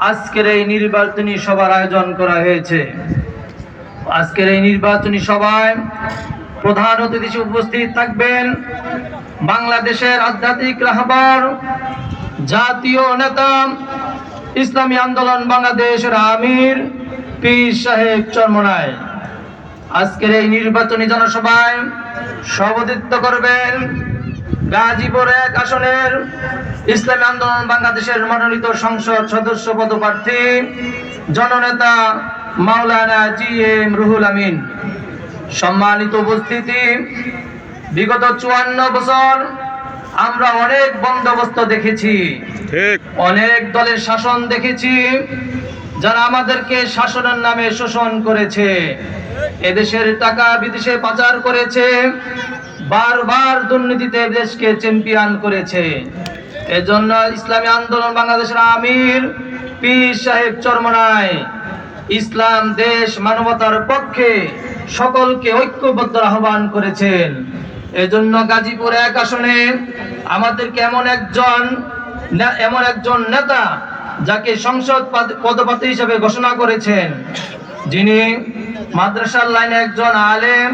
আজকের এই নির্বাচনী সভার আয়োজন করা হয়েছে। আজকের এই নির্বাচনী সভায় প্রধান অতিথি হিসেবে উপস্থিত থাকবেন বাংলাদেশের আধ্যাত্মিক রাহবার, জাতীয় নেতা, ইসলামী আন্দোলন বাংলাদেশের আমির পীর সাহেব চরমনাই। আজকের এই নির্বাচনী জনসভায় সভাপতিত্ব করবেন গাজীপুর ১ আসনের ইসলামী আন্দোলন বাংলাদেশের মনোনীত সংসদ সদস্য পদপ্রার্থী জননেতা মাওলানা জি.এম. রুহুল আমিন। সম্মানিত উপস্থিতি, বিগত ৫৪ বছর আমরা অনেক বন্দোবস্ত দেখেছি, অনেক দলের শাসন দেখেছি, যারা আমাদেরকে শাসনের নামে শোষণ করেছে, এদেশের টাকা বিদেশে পাচার করেছে, বারবার দুর্নীতিতে দেশকে চ্যাম্পিয়ন করেছে। এজন্য ইসলামী আন্দোলন বাংলাদেশের আমির পীর সাহেব চরমনাই ইসলাম, দেশ, মানবতার পক্ষে সকলকে ঐক্যবদ্ধ আহ্বান করেছেন। এজন্য গাজীপুর ১ আসনে আমাদেরকে এমন একজন নেতা, যাকে সংসদ পদপ্রার্থী হিসেবে ঘোষণা করেছেন, যিনি মাদ্রাসার লাইনে একজন আলেম,